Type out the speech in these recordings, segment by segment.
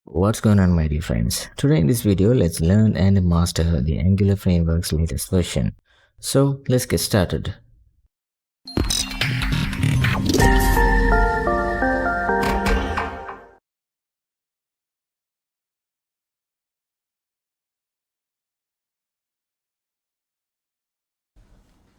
What's going on, my dear friends? Today in this video, let's learn and master the Angular framework's latest version. So let's get started.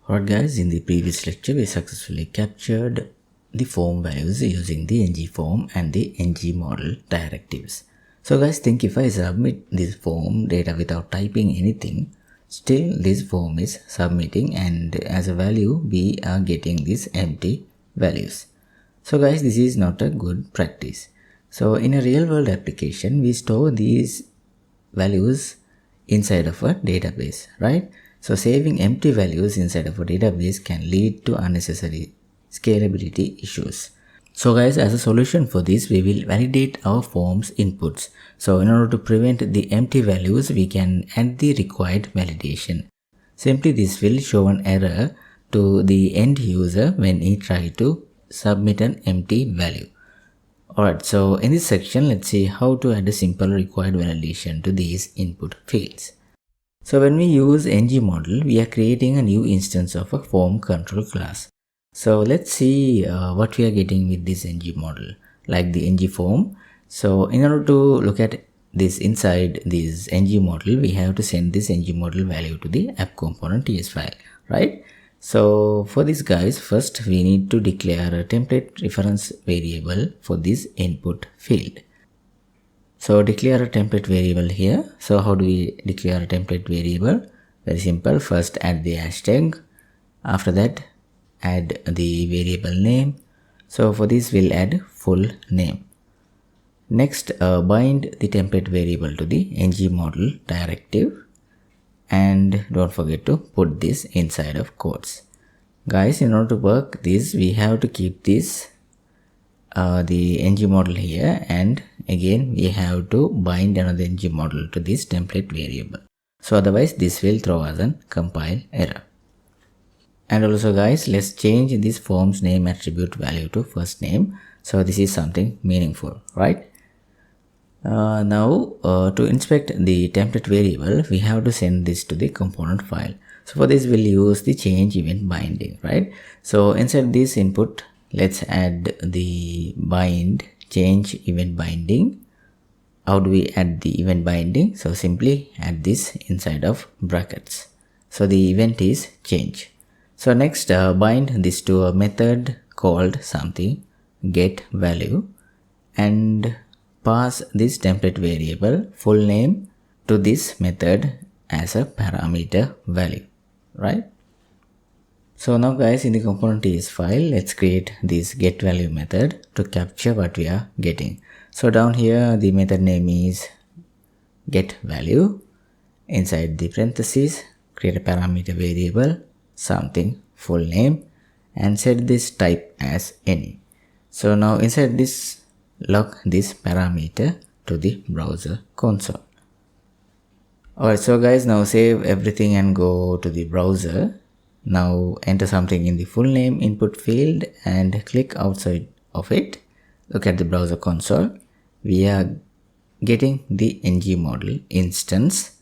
Alright guys, in the previous lecture, we successfully captured the form values using the ng form and the ng model directives. So guys, think if I submit this form data without typing anything, still this form is submitting, and as a value we are getting these empty values. So guys, this is not a good practice. So in a real world application, we store these values inside of a database, right? So saving empty values inside of a database can lead to unnecessary scalability issues. So guys, as a solution for this, we will validate our form's inputs. So in order to prevent the empty values, we can add the required validation. Simply this will show an error to the end user when he tries to submit an empty value. Alright, so in this section, let's see how to add a simple required validation to these input fields. So when we use ng model, we are creating a new instance of a form control class. So let's see what we are getting with this ng model, like the ng form. So in order to look at this inside this ng model, we have to send this ng model value to the app component ts file, right? So for this guys, first we need to declare a template reference variable for this input field. So declare a template variable here. So how do we declare a template variable? Very simple. First add the hashtag. After that add the variable name. So for this we'll add full name. Next bind the template variable to the ng model directive. And don't forget to put this inside of quotes. Guys, in order to work this, we have to keep this the ng model here, and again we have to bind another ng model to this template variable. So otherwise this will throw us a compile error. And also guys, let's change this form's name attribute value to first name. So this is something meaningful, right? Now to inspect the template variable, we have to send this to the component file. So for this we'll use the change event binding, right? So inside this input, let's add the bind change event binding. How do we add the event binding? So simply add this inside of brackets. So the event is change. So next bind this to a method called something get value, and pass this template variable full name to this method as a parameter value, right? So now guys, in the component ts file, let's create this get value method to capture what we are getting. So down here the method name is get value. Inside the parentheses, create a parameter variable something full name and set this type as any. So now inside this, log this parameter to the browser console. Alright, so guys, now save everything and go to the browser. Now enter something in the full name input field and click outside of it. Look at the browser console. We are getting the ng model instance.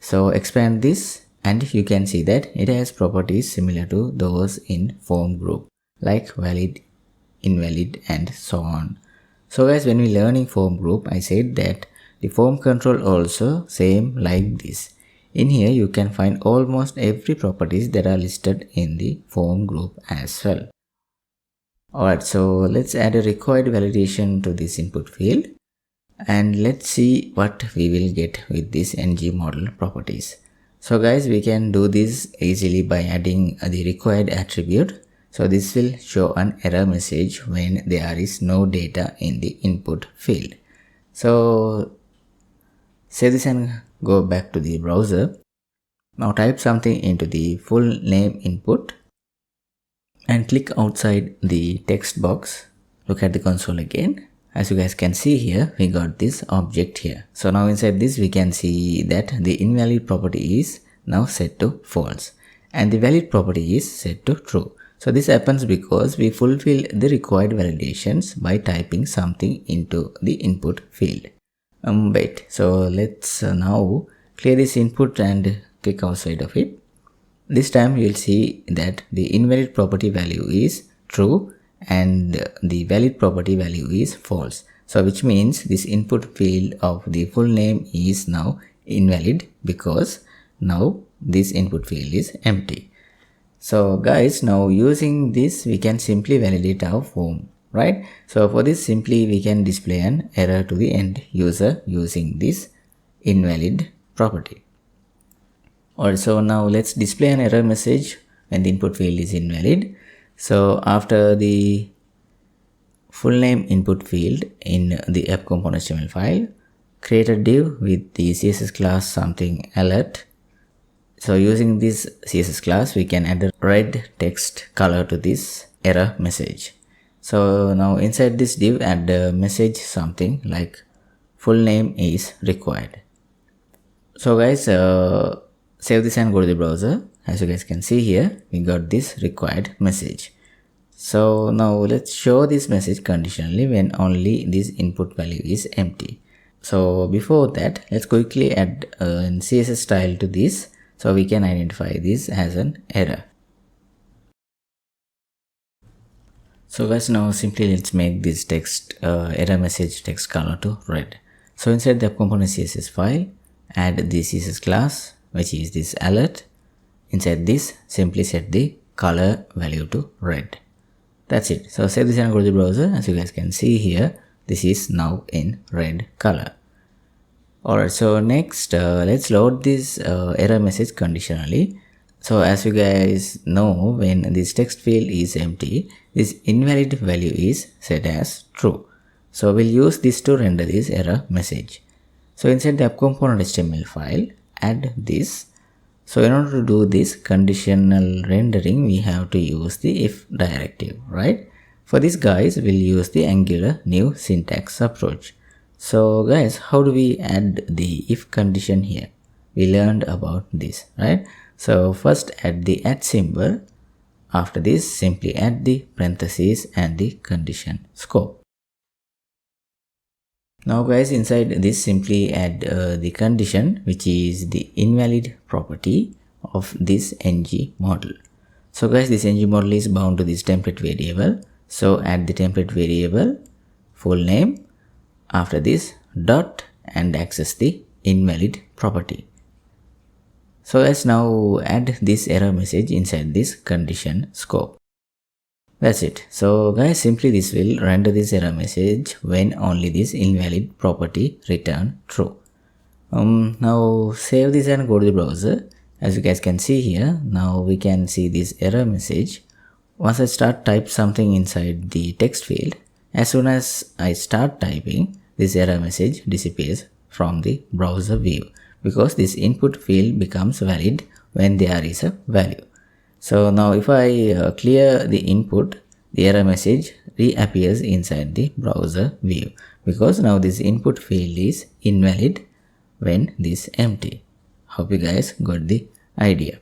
So expand this and you can see that it has properties similar to those in form group, like valid, invalid and so on. So guys, when we learning form group, I said that the form control also same like this. In here you can find almost every properties that are listed in the form group as well. Alright, so let's add a required validation to this input field and let's see what we will get with this ng model properties. So guys, we can do this easily by adding the required attribute. So this will show an error message when there is no data in the input field. So save this and go back to the browser. Now type something into the full name input and click outside the text box. Look at the console again. As you guys can see here, we got this object here. So now inside this we can see that the invalid property is now set to false and the valid property is set to true. So this happens because we fulfill the required validations by typing something into the input field. Wait, so let's now clear this input and click outside of it. This time you will see that the invalid property value is true and the valid property value is false. So which means this input field of the full name is now invalid because now this input field is empty. So guys, now using this we can simply validate our form, right? So for this simply we can display an error to the end user using this invalid property. Also now let's display an error message when the input field is invalid. So after the full name input field in the app component HTML file, create a div with the CSS class something alert. So using this CSS class we can add a red text color to this error message. So now inside this div add the message something like full name is required. So guys, save this and go to the browser. As you guys can see here, we got this required message. So now let's show this message conditionally when only this input value is empty. So before that, let's quickly add a CSS style to this so we can identify this as an error. So guys, now simply let's make this text error message text color to red. So inside the component CSS file, add the CSS class which is this alert. Inside this, simply set the color value to red. That's it. So save this and go to the browser. As you guys can see here, this is now in red color. Alright, so next let's load this error message conditionally. So as you guys know, when this text field is empty, this invalid value is set as true. So we'll use this to render this error message. So inside the app component HTML file, add this. So in order to do this conditional rendering, we have to use the if directive, right? For this guys, we'll use the Angular new syntax approach. So guys, how do we add the if condition here? We learned about this, right? So first add the @ symbol. After this, simply add the parentheses and the condition scope. Now guys, inside this simply add the condition which is the invalid property of this ng model. So guys, this ng model is bound to this template variable. So add the template variable full name. After this dot and access the invalid property. So let's now add this error message inside this condition scope. That's it. So guys, simply this will render this error message when only this invalid property return true. Now save this and go to the browser. As you guys can see here, now we can see this error message. Once I start type something inside the text field, as soon as I start typing, this error message disappears from the browser view because this input field becomes valid when there is a value. So now if I clear the input, the error message reappears inside the browser view because now this input field is invalid when this empty. Hope you guys got the idea.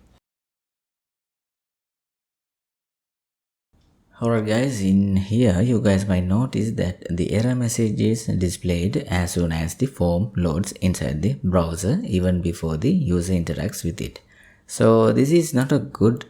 Alright guys, in here you guys might notice that the error message is displayed as soon as the form loads inside the browser even before the user interacts with it. So this is not a good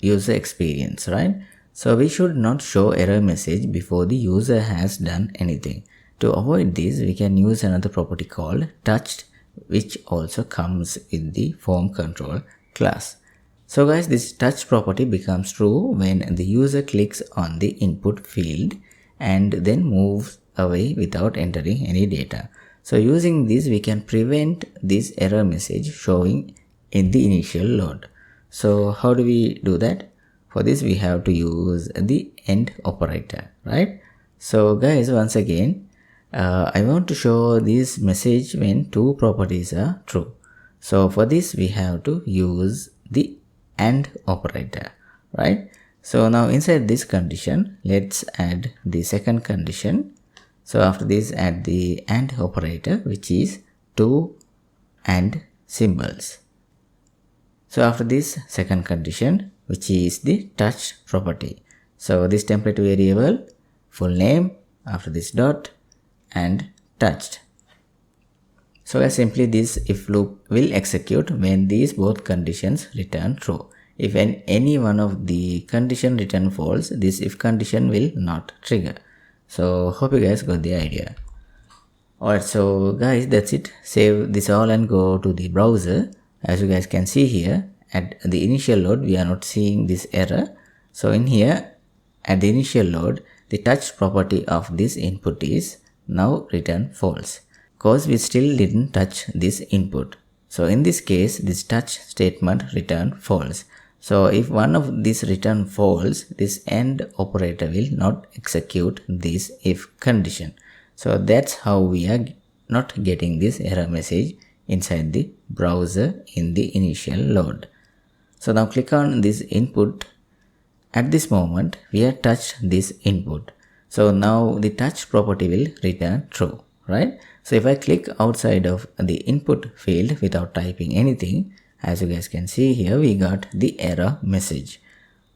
user experience, right? So we should not show error message before the user has done anything. To avoid this, we can use another property called touched, which also comes with the form control class. So guys, this touch property becomes true when the user clicks on the input field and then moves away without entering any data. So using this, we can prevent this error message showing in the initial load. So how do we do that? For this, we have to use the AND operator, right? So guys, once again, I want to show this message when two properties are true. So for this, we have to use the AND operator, right? So now inside this condition, let's add the second condition. So after this, add the AND operator, which is two AND symbols. So after this second condition, which is the touch property. So this template variable, full name, after this dot, and touched. So as simply this if loop will execute when these both conditions return true. If any one of the condition return false, this if condition will not trigger. So hope you guys got the idea. Alright, so guys, that's it. Save this all and go to the browser. As you guys can see here, at the initial load we are not seeing this error. So in here, at the initial load, the touch property of this input is now return false, because we still didn't touch this input. So in this case, this touch statement return false. So if one of these return false, this AND operator will not execute this if condition. So that's how we are not getting this error message inside the browser in the initial load. So now click on this input. At this moment, we have touched this input. So now the touch property will return true, right? So if I click outside of the input field without typing anything, as you guys can see here, we got the error message.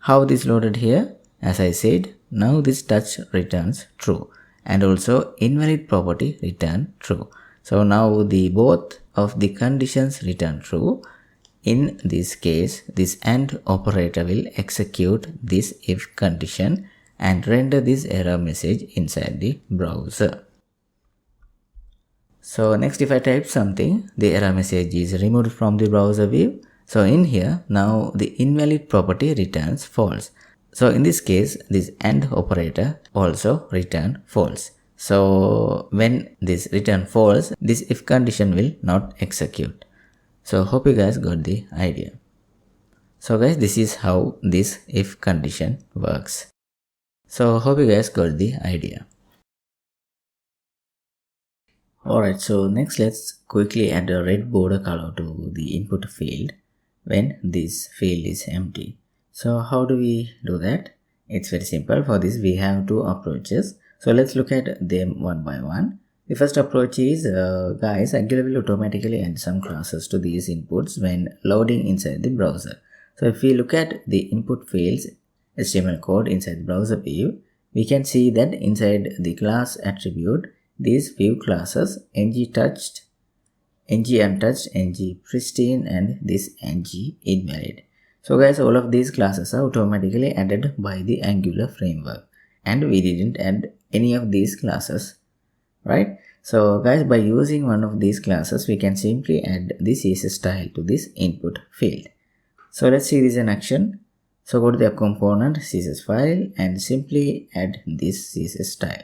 How this loaded here? As I said, now this touch returns true, and also invalid property return true. So now the both of the conditions return true. In this case, this AND operator will execute this if condition and render this error message inside the browser. So next, if I type something, the error message is removed from the browser view. So in here, now the invalid property returns false. So in this case, this AND operator also return false. So when this return false, this if condition will not execute. So hope you guys got the idea. So guys, this is how this if condition works. So hope you guys got the idea. Alright, so next let's quickly add a red border color to the input field when this field is empty. So how do we do that? It's very simple. For this we have two approaches. So let's look at them one by one. The first approach is, guys, Angular will automatically add some classes to these inputs when loading inside the browser. So if we look at the input fields HTML code inside the browser view, we can see that inside the class attribute, these few classes ng-touched, ng-untouched, ng-pristine, and this ng-invalid. So guys, all of these classes are automatically added by the Angular framework, and we didn't add any of these classes, right? So guys, by using one of these classes, we can simply add the CSS style to this input field. So let's see this in action. So go to the component CSS file and simply add this CSS style.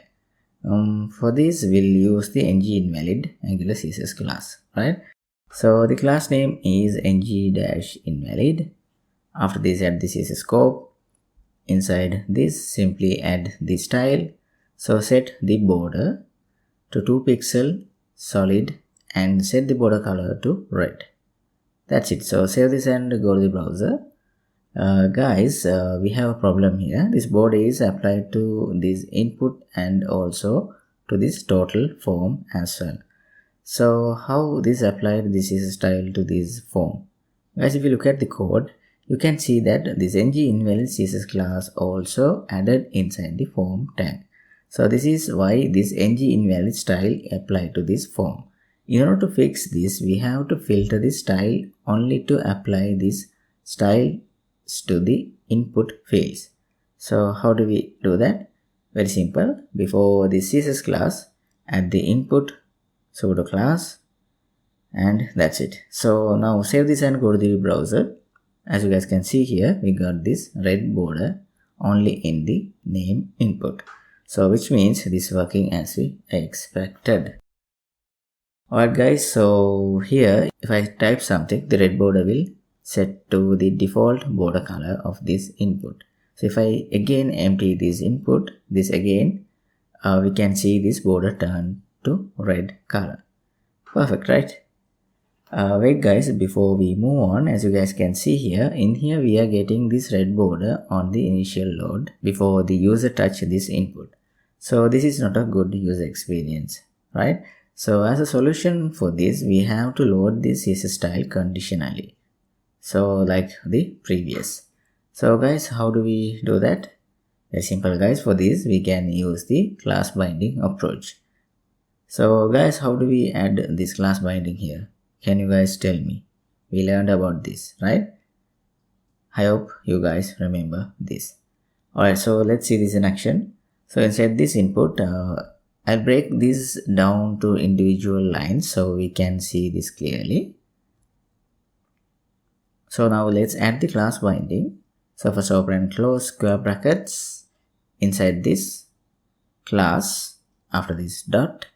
For this, we'll use the ng-invalid Angular CSS class, right? So the class name is ng-invalid. After this, add the CSS scope. Inside this, simply add the style. So set the border to 2 pixel solid and set the border color to red. That's it. So save this and go to the browser. Guys, we have a problem here. This border is applied to this input and also to this total form as well. So how this applied this is style to this form? Guys, if you look at the code, you can see that this ng-invalid CSS class also added inside the form tag. So this is why this ng-invalid style applied to this form. In order to fix this, we have to filter this style only to apply this style to the input fields. So how do we do that? Very simple. Before the CSS class, add the input pseudo class, and that's it. So now save this and go to the browser. As you guys can see here, we got this red border only in the name input. So which means this is working as we expected. Alright guys, so here if I type something, the red border will set to the default border color of this input. So if I again empty this input, this again, we can see this border turn to red color. Perfect, right? Wait guys, before we move on, as you guys can see here, in here we are getting this red border on the initial load before the user touch this input. So this is not a good user experience, right? So as a solution for this, we have to load this CSS style conditionally. So like the previous. So guys, how do we do that? Very simple guys. For this we can use the class binding approach. So guys, how do we add this class binding here? Can you guys tell me? We learned about this, right? I hope you guys remember this. Alright, so let's see this in action. So inside this input, I'll break this down to individual lines so we can see this clearly. So now let's add the class binding. So first open and close square brackets inside this class, after this dot,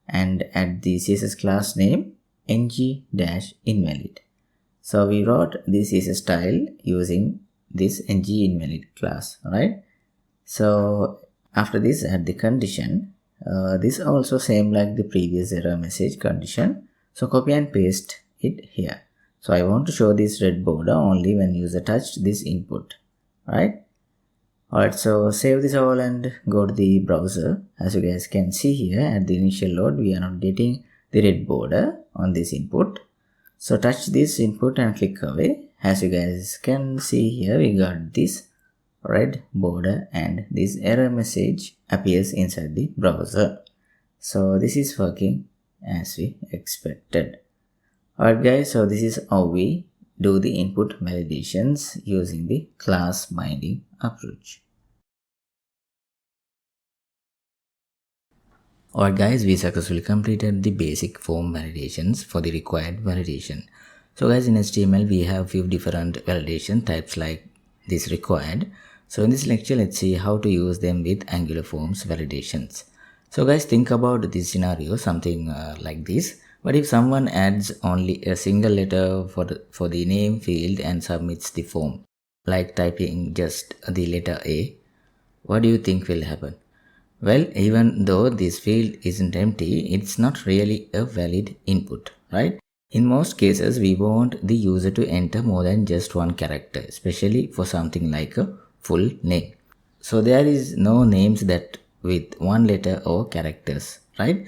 and add the CSS class name ng-invalid. So we wrote the CSS style using this ng-invalid class, right? So after this, add the condition. This also same like the previous error message condition. So copy and paste it here. So I want to show this red border only when user touched this input, right? Alright, so save this all and go to the browser. As you guys can see here, at the initial load, we are not getting the red border on this input. So touch this input and click away. As you guys can see here, we got this red border and this error message appears inside the browser. So this is working as we expected. Alright guys, so this is how we do the input validations using the class binding approach. Alright guys, we successfully completed the basic form validations for the required validation. So guys, in HTML we have few different validation types like this required. So in this lecture, let's see how to use them with Angular Forms validations. So guys, think about this scenario, something like this. But if someone adds only a single letter for the name field and submits the form, like typing just the letter A, what do you think will happen? Well, even though this field isn't empty, it's not really a valid input, right? In most cases, we want the user to enter more than just one character, especially for something like a full name. So there is no names that with one letter or characters, right?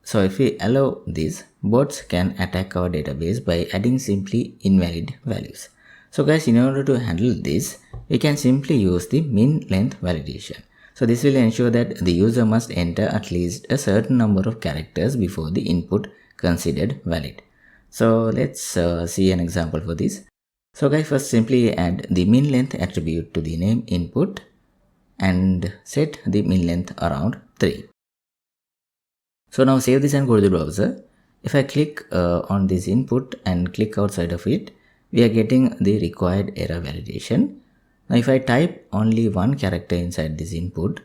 So if we allow this, bots can attack our database by adding simply invalid values. So guys, in order to handle this, we can simply use the min length validation. So this will ensure that the user must enter at least a certain number of characters before the input considered valid. So let's see an example for this. So guys, first simply add the min length attribute to the name input and set the min length around 3. So now save this and go to the browser. If I click on this input and click outside of it, we are getting the required error validation. Now if I type only one character inside this input,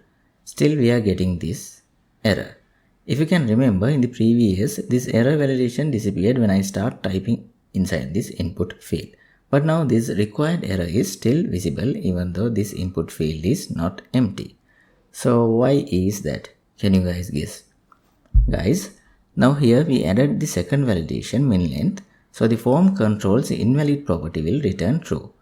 still we are getting this error. If you can remember, in the previous, this error validation disappeared when I start typing inside this input field. But now this required error is still visible even though this input field is not empty. So why is that? Can you guys guess? Guys, now here we added the second validation min length. So the form controls invalid property will return true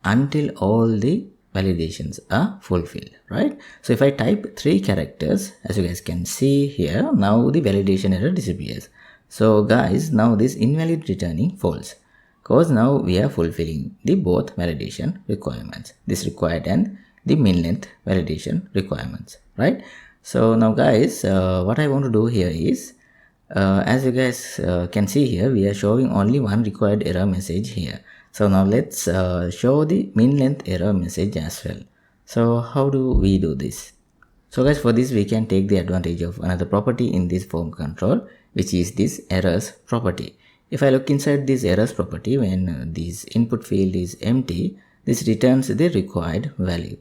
until all the validations are fulfilled, right? So if I type 3 characters, as you guys can see here, now the validation error disappears. So guys, now this invalid returning false, because now we are fulfilling the both validation requirements, this required and the min length validation requirements, right? So now guys, what I want to do here is, as you guys can see here, we are showing only one required error message here. So now let's show the min length error message as well. So how do we do this? So guys, for this we can take the advantage of another property in this form control, which is this errors property. If I look inside this errors property, when this input field is empty, this returns the required value.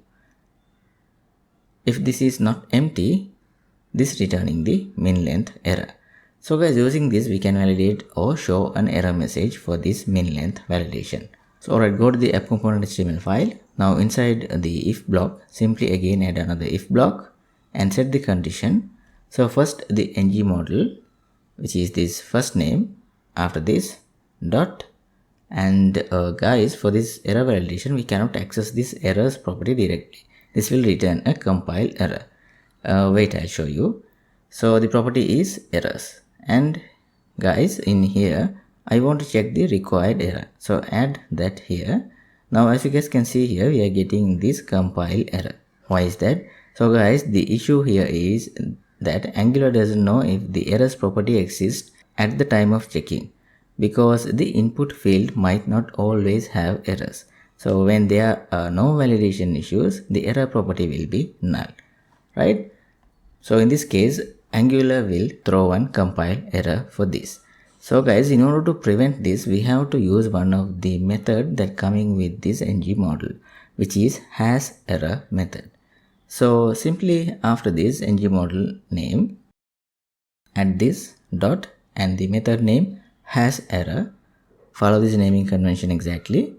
If this is not empty, this returning the min length error. So guys, using this we can validate or show an error message for this min length validation. So alright, go to the app component HTML file. Now inside the if block, simply again add another if block and set the condition. So first the ng model, which is this first name, after this dot, and guys, for this error validation we cannot access this errors property directly. This will return a compile error. Wait, I'll show you. So the property is errors, and guys, in here I want to check the required error, so add that here. Now as you guys can see here, we are getting this compile error. Why is that? So guys, the issue here is that Angular doesn't know if the errors property exists at the time of checking, because the input field might not always have errors. So when there are no validation issues, the error property will be null, right? So in this case, Angular will throw one compile error for this. So guys, in order to prevent this, we have to use one of the method that coming with this ng model, which is has error method. So simply after this ng model name, add this dot and the method name has error. Follow this naming convention exactly.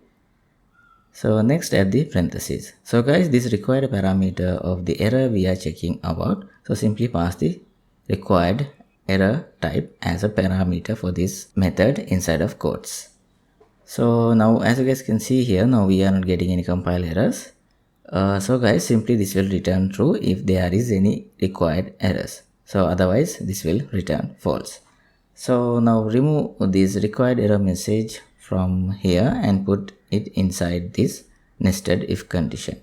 So next add the parentheses. So guys, this required parameter of the error we are checking about. So simply pass the required error type as a parameter for this method inside of quotes. So now as you guys can see here, now we are not getting any compile errors. So guys, simply this will return true if there is any required errors. So otherwise this will return false. So now remove this required error message from here and put it inside this nested if condition.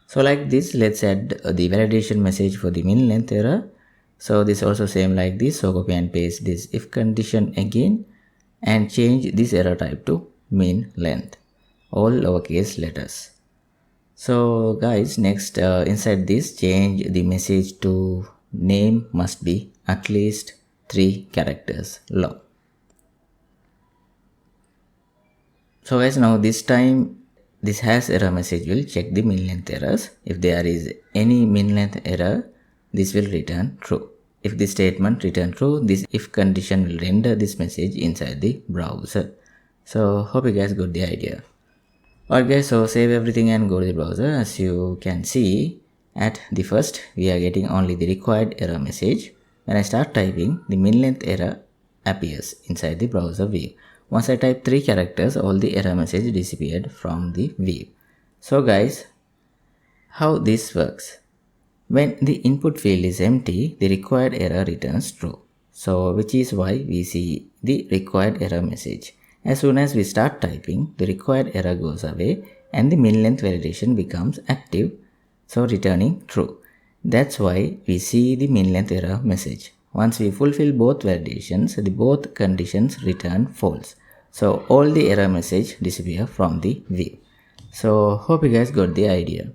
So like this, let's add the validation message for the min length error. So this also same like this. So copy and paste this if condition again and change this error type to min length, all lowercase letters. So guys, next inside this, change the message to name must be at least 3 characters long. So guys, now this time this has error message will check the min length errors. If there is any min length error, this will return true. If the statement return true, this if condition will render this message inside the browser. So hope you guys got the idea. Alright guys, so save everything and go to the browser. As you can see, at the first we are getting only the required error message. When I start typing, the min length error appears inside the browser view. Once I type 3 characters, all the error message disappeared from the view. So guys, how this works? When the input field is empty, the required error returns true. So which is why we see the required error message. As soon as we start typing, the required error goes away and the min length validation becomes active, so returning true. That's why we see the min length error message. Once we fulfill both validations, the both conditions return false. So all the error message disappear from the view. So hope you guys got the idea.